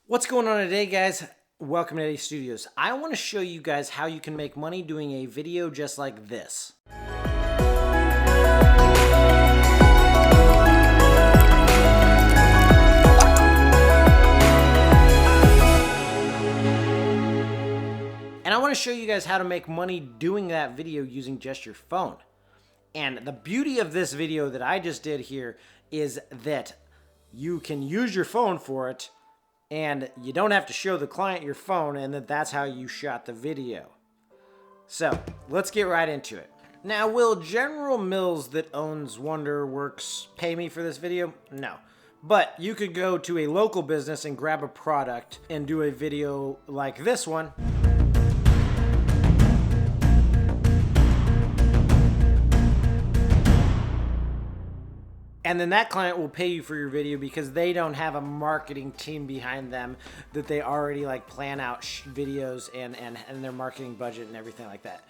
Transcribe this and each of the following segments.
What's going on today, guys? Welcome to Eddie Studios. I want to show you guys how you can make money doing a video just like this. And I want to show you guys how to make money doing that video using just your phone. And the beauty of this video that I just did here is that you can use your phone for it, and you don't have to show the client your phone, and that's how you shot the video. So let's get right into it. Now, will General Mills that owns Wonderworks pay me for this video? No. But you could go to a local business and grab a product and do a video like this one. And then that client will pay you for your video because they don't have a marketing team behind them that they already like plan out videos and their marketing budget and everything like that.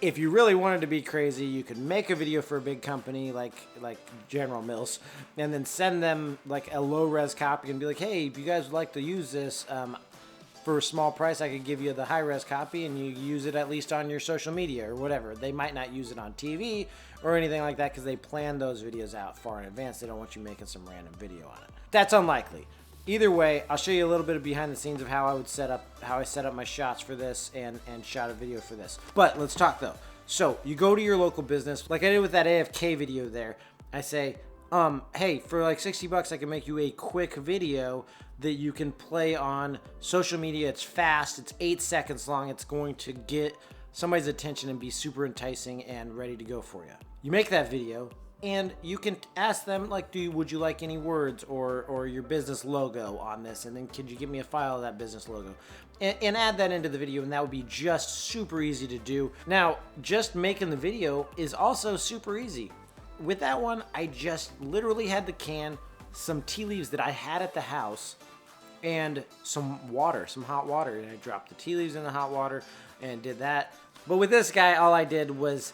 If you really wanted to be crazy, you could make a video for a big company like General Mills and then send them like a low-res copy and be like, hey, if you guys would like to use this, for a small price, I could give you the high-res copy and you use it at least on your social media or whatever. They might not use it on TV or anything like that because they plan those videos out far in advance. They don't want you making some random video on it. That's unlikely. Either way, I'll show you a little bit of behind the scenes of how I set up my shots for this and shot a video for this. But let's talk though. So you go to your local business, like I did with that AFK video there. I say, hey, for like 60 bucks, I can make you a quick video that you can play on social media. It's fast, it's 8 seconds long. It's going to get somebody's attention and be super enticing and ready to go for you. You make that video and you can ask them like, would you like any words or your business logo on this? And then could you give me a file of that business logo? And add that into the video, and that would be just super easy to do. Now, just making the video is also super easy. With that one, I just literally had to can some tea leaves that I had at the house and some water, some hot water. And I dropped the tea leaves in the hot water and did that. But with this guy, all I did was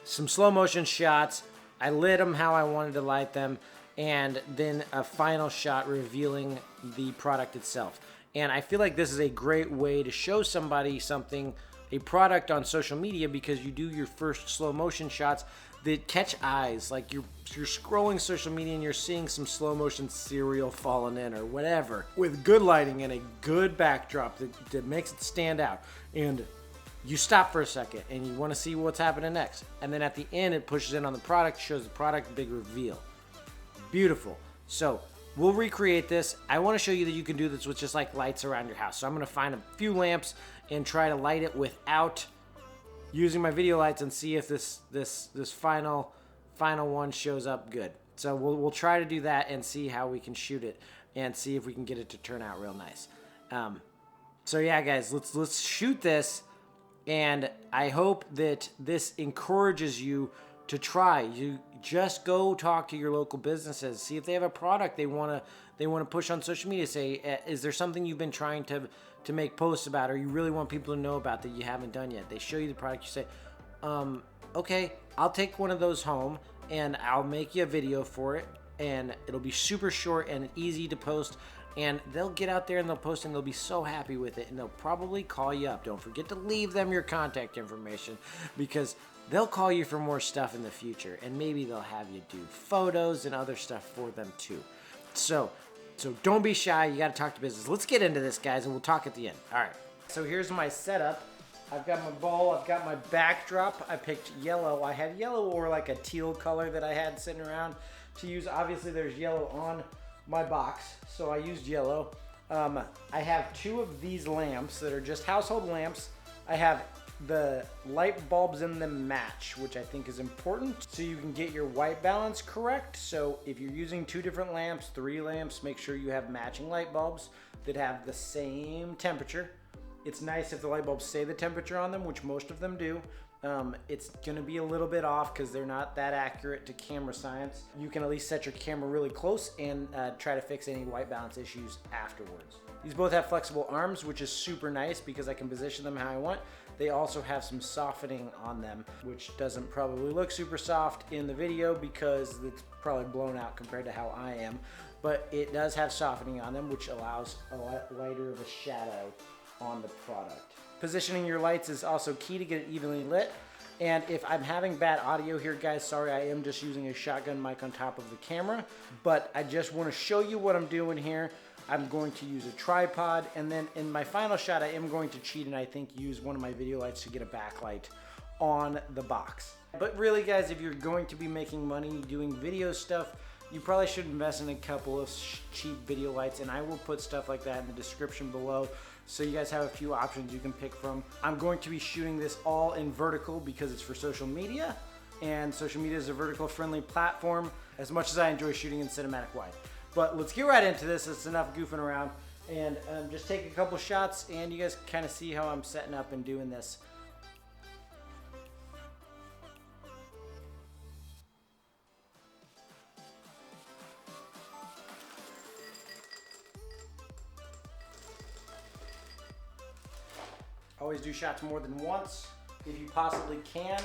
some slow motion shots. I lit them how I wanted to light them, and then a final shot revealing the product itself. And I feel like this is a great way to show somebody something, a product on social media, because you do your first slow motion shots that catch eyes. Like you're scrolling social media and you're seeing some slow motion cereal falling in or whatever with good lighting and a good backdrop that makes it stand out. And you stop for a second and you want to see what's happening next. And then at the end, it pushes in on the product, shows the product, big reveal. Beautiful. So we'll recreate this. I want to show you that you can do this with just like lights around your house. So I'm going to find a few lamps and try to light it without using my video lights and see if this final one shows up good. So we'll try to do that and see how we can shoot it and see if we can get it to turn out real nice. So yeah, guys, let's shoot this, and I hope that this encourages you to try. You just go talk to your local businesses, see if they have a product they want to push on social media. Say, is there something you've been trying to make posts about, or you really want people to know about that you haven't done yet? They show you the product, you say, okay, I'll take one of those home and I'll make you a video for it, and it'll be super short and easy to post, and they'll get out there and they'll post and they'll be so happy with it, and they'll probably call you up. Don't forget to leave them your contact information, because they'll call you for more stuff in the future, and maybe they'll have you do photos and other stuff for them too. So don't be shy. You got to talk to business. Let's get into this, guys, and we'll talk at the end. All right. So here's my setup. I've got my bowl. I've got my backdrop. I picked yellow. I had yellow or like a teal color that I had sitting around to use. Obviously, there's yellow on my box, so I used yellow. I have two of these lamps that are just household lamps. I have the light bulbs in them match, which I think is important so you can get your white balance correct. So if you're using 2 different lamps, 3 lamps, make sure you have matching light bulbs that have the same temperature. It's nice if the light bulbs say the temperature on them, which most of them do. It's gonna be a little bit off because they're not that accurate to camera science. You can at least set your camera really close and try to fix any white balance issues afterwards. These both have flexible arms, which is super nice because I can position them how I want. They also have some softening on them, which doesn't probably look super soft in the video because it's probably blown out compared to how I am. but it does have softening on them, which allows a lot lighter of a shadow on the product. Positioning your lights is also key to get it evenly lit. And if I'm having bad audio here, guys, sorry, I am just using a shotgun mic on top of the camera, but I just want to show you what I'm doing here. I'm going to use a tripod, and then in my final shot, I am going to cheat and I think use one of my video lights to get a backlight on the box. But really, guys, if you're going to be making money doing video stuff, you probably should invest in a couple of cheap video lights, and I will put stuff like that in the description below so you guys have a few options you can pick from. I'm going to be shooting this all in vertical because it's for social media, and social media is a vertical friendly platform as much as I enjoy shooting in cinematic wide. But let's get right into this. It's enough goofing around, and just take a couple shots and you guys kind of see how I'm setting up and doing this. Always do shots more than once if you possibly can.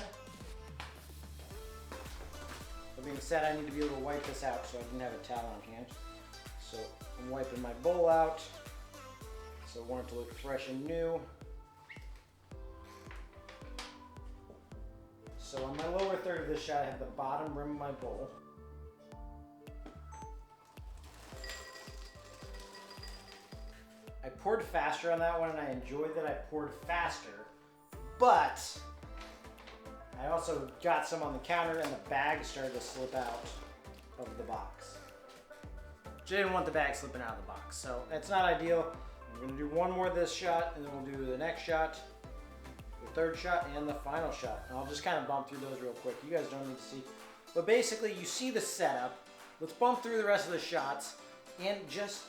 That being said, I need to be able to wipe this out, so I didn't have a towel on hand. So I'm wiping my bowl out. So I want it to look fresh and new. So on my lower third of this shot, I have the bottom rim of my bowl. I poured faster on that one, and I enjoyed that I poured faster, but I also got some on the counter and the bag started to slip out of the box. Which I didn't want the bag slipping out of the box, so that's not ideal. I'm gonna do one more of this shot, and then we'll do the next shot, the third shot, and the final shot. And I'll just kind of bump through those real quick. You guys don't need to see. But basically, you see the setup. Let's bump through the rest of the shots and just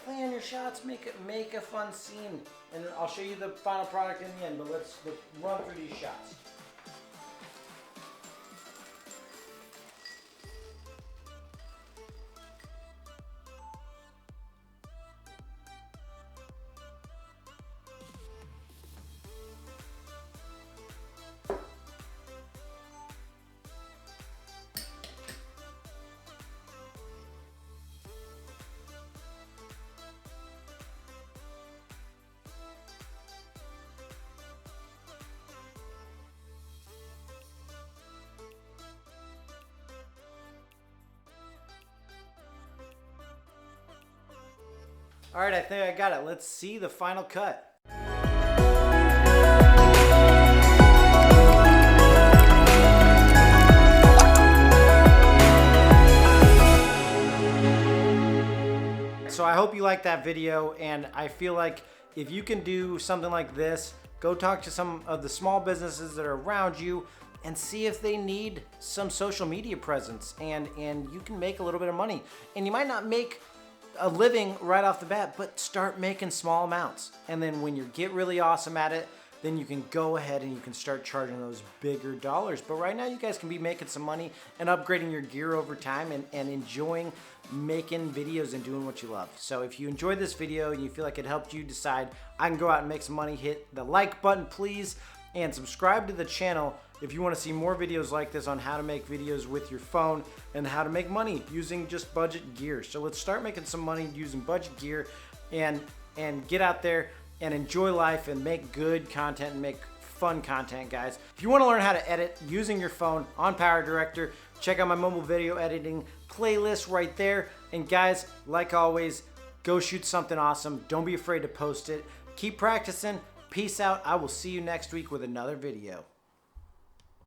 plan your shots, make a fun scene, and I'll show you the final product in the end, but let's run through these shots. All right, I think I got it. Let's see the final cut. So I hope you liked that video, and I feel like if you can do something like this, go talk to some of the small businesses that are around you and see if they need some social media presence, and you can make a little bit of money. And you might not make a living right off the bat, but start making small amounts. And then when you get really awesome at it, then you can go ahead and you can start charging those bigger dollars. But right now you guys can be making some money and upgrading your gear over time and enjoying making videos and doing what you love. So if you enjoyed this video and you feel like it helped you decide I can go out and make some money, hit the like button, please, and subscribe to the channel if you want to see more videos like this on how to make videos with your phone and how to make money using just budget gear. So let's start making some money using budget gear and get out there and enjoy life and make good content and make fun content, guys. If you want to learn how to edit using your phone on PowerDirector, check out my mobile video editing playlist right there. And guys, like always, go shoot something awesome. Don't be afraid to post it. Keep practicing. Peace out. I will see you next week with another video.